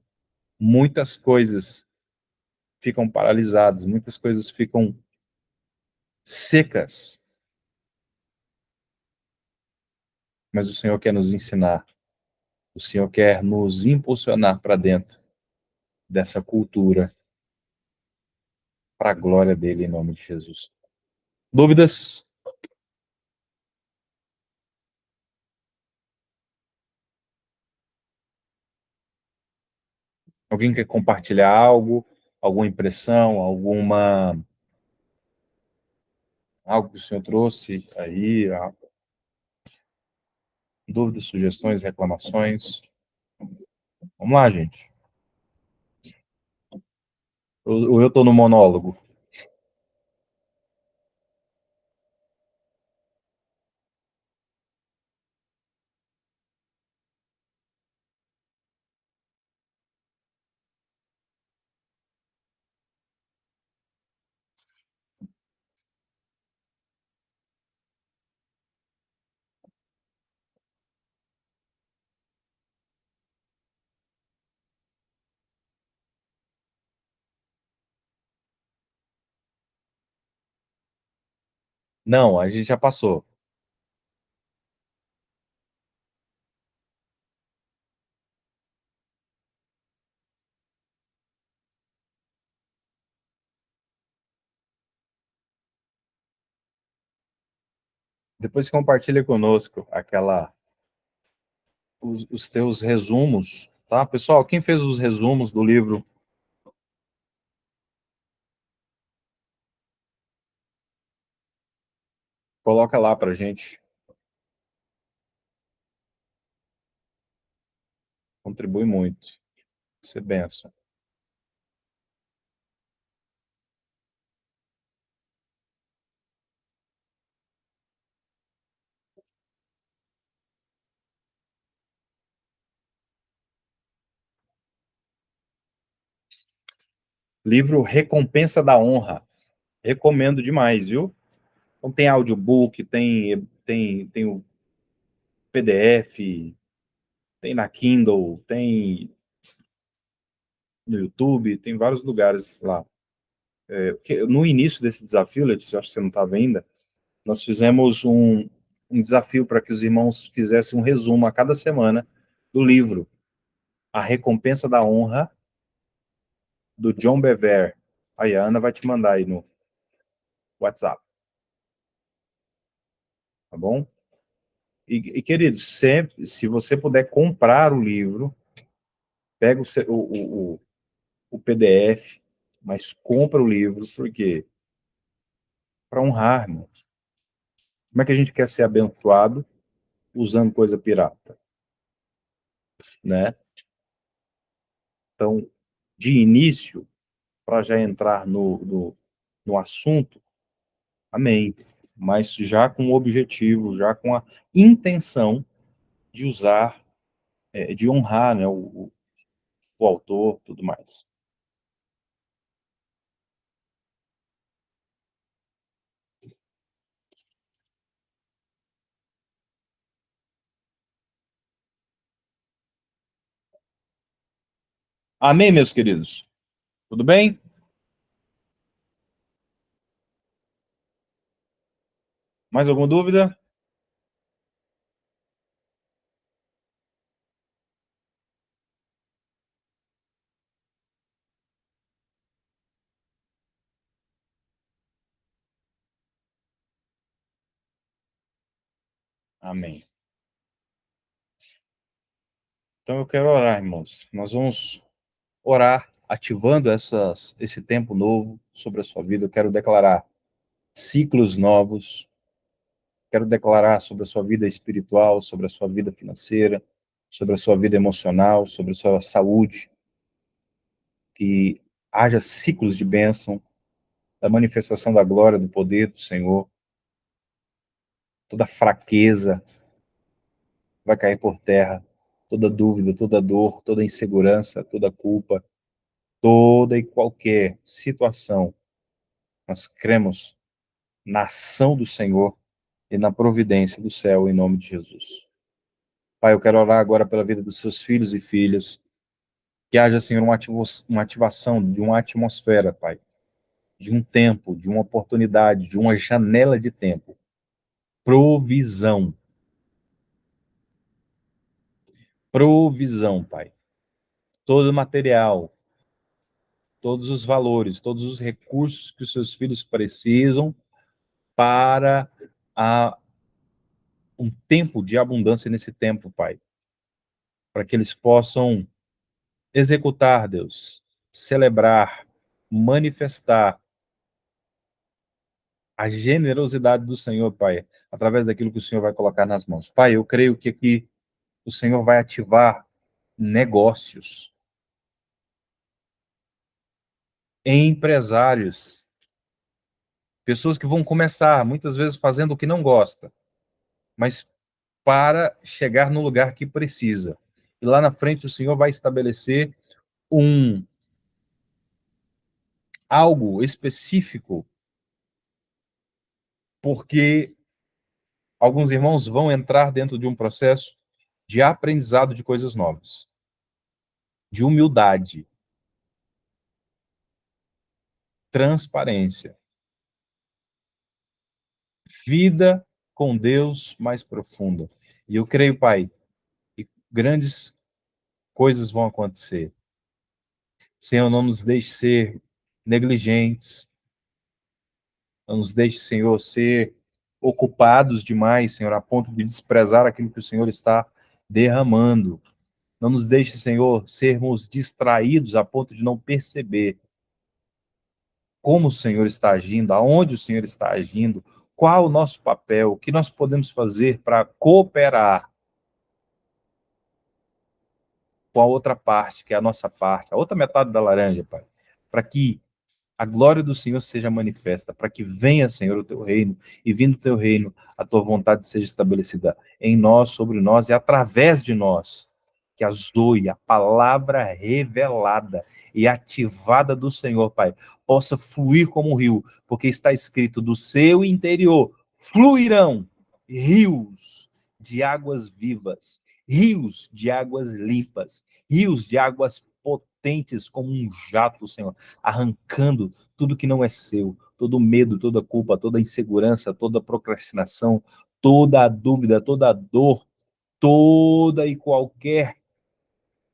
Muitas coisas ficam paralisadas. Muitas coisas ficam secas. Mas o Senhor quer nos ensinar. O Senhor quer nos impulsionar para dentro dessa cultura, para a glória dele, em nome de Jesus. Dúvidas? Alguém quer compartilhar algo, alguma impressão, algo que o senhor trouxe aí, dúvidas, sugestões, reclamações? Vamos lá, gente. Ou eu estou no monólogo? Não, a gente já passou. Depois compartilha conosco os teus resumos, tá? Pessoal, quem fez os resumos do livro, coloca lá pra gente. Contribui muito. Isso é benção. Livro Recompensa da Honra. Recomendo demais, viu? Então tem audiobook, tem o PDF, tem na Kindle, tem no YouTube, tem vários lugares lá. No início desse desafio, Letícia, eu acho que você não estava ainda, nós fizemos um desafio para que os irmãos fizessem um resumo a cada semana do livro A Recompensa da Honra, do John Bevere. Aí a Ana vai te mandar aí no WhatsApp, tá bom? Queridos, sempre, se você puder comprar o livro, pega o PDF, mas compra o livro, por quê? Para honrar, irmão. Como é que a gente quer ser abençoado usando coisa pirata, né? Então, de início, para já entrar no assunto, amém. Mas já com o objetivo, já com a intenção de usar, de honrar, né, o autor, tudo mais. Amém, meus queridos? Tudo bem? Mais alguma dúvida? Amém. Então eu quero orar, irmãos. Nós vamos orar, ativando esse tempo novo sobre a sua vida. Eu quero declarar ciclos novos, quero declarar sobre a sua vida espiritual, sobre a sua vida financeira, sobre a sua vida emocional, sobre a sua saúde, que haja ciclos de bênção, da manifestação da glória, do poder do Senhor, toda fraqueza vai cair por terra, toda dúvida, toda dor, toda insegurança, toda culpa, toda e qualquer situação. Nós cremos na ação do Senhor e na providência do céu, em nome de Jesus. Pai, eu quero orar agora pela vida dos seus filhos e filhas, que haja, Senhor, uma ativação de uma atmosfera, Pai, de um tempo, de uma oportunidade, de uma janela de tempo. Provisão. Provisão, Pai. Todo o material, todos os valores, todos os recursos que os seus filhos precisam para a, um tempo de abundância nesse tempo, Pai. Para que eles possam executar, Deus, celebrar, manifestar a generosidade do Senhor, Pai, através daquilo que o Senhor vai colocar nas mãos. Pai, eu creio que aqui o Senhor vai ativar negócios, empresários, pessoas que vão começar, muitas vezes fazendo o que não gosta, mas para chegar no lugar que precisa. E lá na frente o Senhor vai estabelecer um algo específico, porque alguns irmãos vão entrar dentro de um processo de aprendizado de coisas novas, de humildade, transparência, vida com Deus mais profunda. E eu creio, Pai, que grandes coisas vão acontecer. Senhor, não nos deixe ser negligentes, não nos deixe, Senhor, ser ocupados demais, Senhor, a ponto de desprezar aquilo que o Senhor está derramando. Não nos deixe, Senhor, sermos distraídos a ponto de não perceber como o Senhor está agindo, aonde o Senhor está agindo, qual o nosso papel, o que nós podemos fazer para cooperar com a outra parte, que é a nossa parte, a outra metade da laranja, Pai, para que a glória do Senhor seja manifesta, para que venha, Senhor, o teu reino, e vindo o teu reino, a tua vontade seja estabelecida em nós, sobre nós e através de nós. Que a Zoe, a palavra revelada e ativada do Senhor, Pai, possa fluir como um rio, porque está escrito: do seu interior fluirão rios de águas vivas, rios de águas limpas, rios de águas potentes como um jato, Senhor, arrancando tudo que não é seu, todo medo, toda culpa, toda insegurança, toda procrastinação, toda a dúvida, toda a dor, toda e qualquer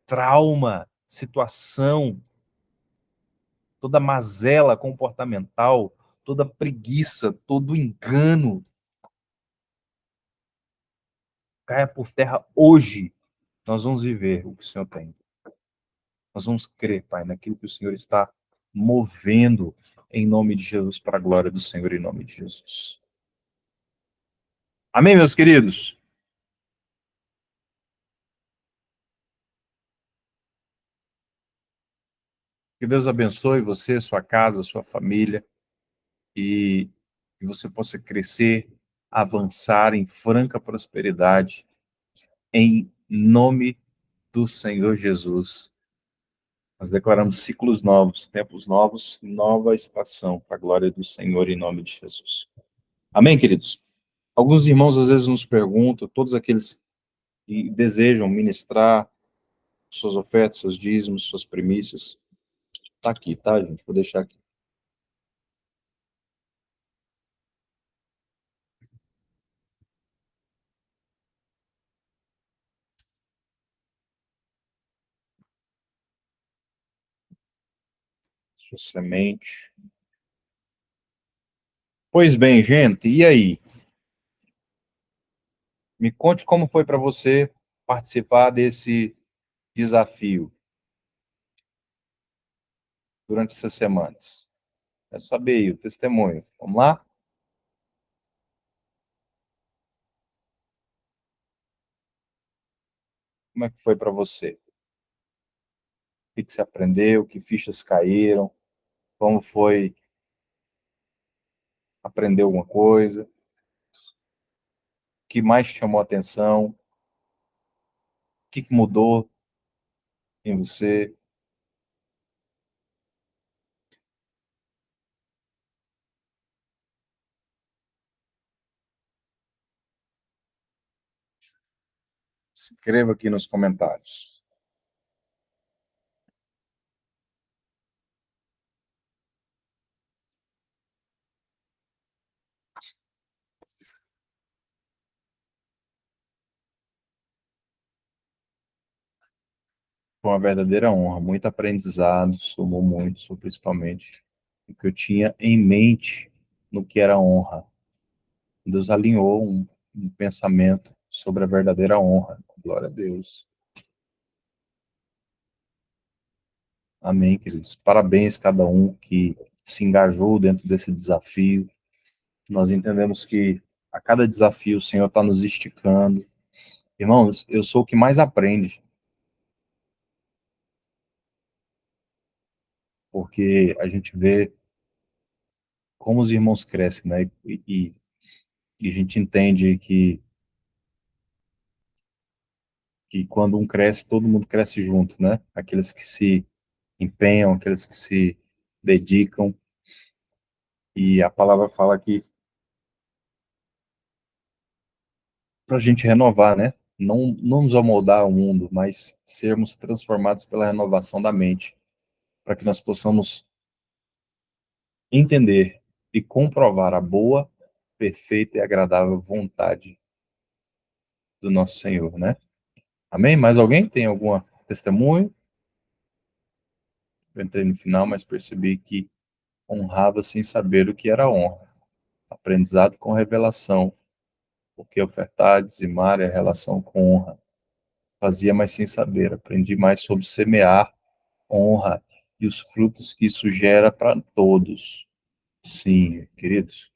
trauma, situação, toda mazela comportamental, toda preguiça, todo engano, caia por terra hoje. Nós vamos viver o que o Senhor tem. Nós vamos crer, Pai, naquilo que o Senhor está movendo em nome de Jesus, para a glória do Senhor, em nome de Jesus. Amém, meus queridos? Que Deus abençoe você, sua casa, sua família, e que você possa crescer, avançar em franca prosperidade, em nome do Senhor Jesus. Nós declaramos ciclos novos, tempos novos, nova estação, para a glória do Senhor, em nome de Jesus. Amém, queridos? Alguns irmãos às vezes nos perguntam, todos aqueles que desejam ministrar suas ofertas, seus dízimos, suas primícias, está aqui, tá, gente? Vou deixar aqui. Sua semente. Pois bem, gente, e aí? Me conte como foi para você participar desse desafio durante essas semanas. Quero saber aí o testemunho. Vamos lá? Como é que foi para você? O que você aprendeu? Que fichas caíram? Como foi aprender alguma coisa? O que mais te chamou a atenção? O que mudou em você? Escreva aqui nos comentários. Foi uma verdadeira honra, muito aprendizado, somou muito, principalmente o que eu tinha em mente no que era honra. Deus alinhou um pensamento sobre a verdadeira honra. Glória a Deus. Amém, queridos. Parabéns a cada um que se engajou dentro desse desafio. Nós entendemos que a cada desafio o Senhor está nos esticando. Irmãos, eu sou o que mais aprende, porque a gente vê como os irmãos crescem, né? E a gente entende que quando um cresce, todo mundo cresce junto, né? Aqueles que se empenham, aqueles que se dedicam. E a palavra fala que para a gente renovar, né? Não nos amoldar ao mundo, mas sermos transformados pela renovação da mente, para que nós possamos entender e comprovar a boa, perfeita e agradável vontade do nosso Senhor, né? Amém? Mais alguém tem algum testemunho? Eu entrei no final, mas percebi que honrava sem saber o que era honra. Aprendizado com revelação, porque ofertar, dizimar é relação com honra. Fazia, mas sem saber. Aprendi mais sobre semear, honra e os frutos que isso gera para todos. Sim, queridos.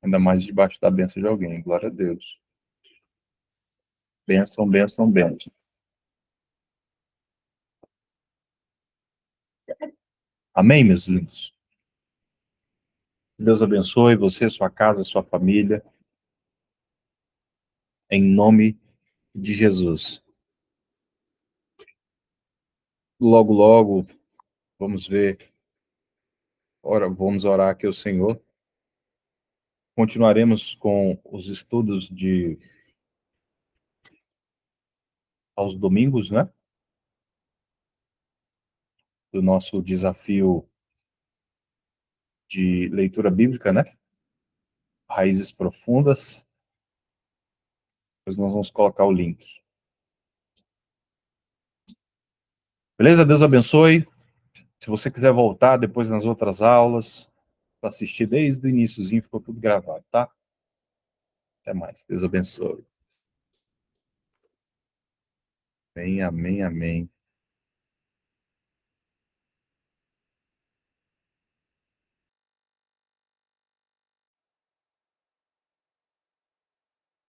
Ainda mais debaixo da bênção de alguém. Glória a Deus. Bênção, bênção, bênção. Amém, meus lindos? Deus abençoe você, sua casa, sua família. Em nome de Jesus. Logo, logo, vamos ver. Ora, vamos orar aqui ao Senhor. Continuaremos com os estudos aos domingos, né? Do nosso desafio de leitura bíblica, né? Raízes profundas. Depois nós vamos colocar o link. Beleza? Deus abençoe. Se você quiser voltar depois nas outras aulas, para assistir desde o iniciozinho, ficou tudo gravado, tá? Até mais. Deus abençoe. Amém, amém, amém.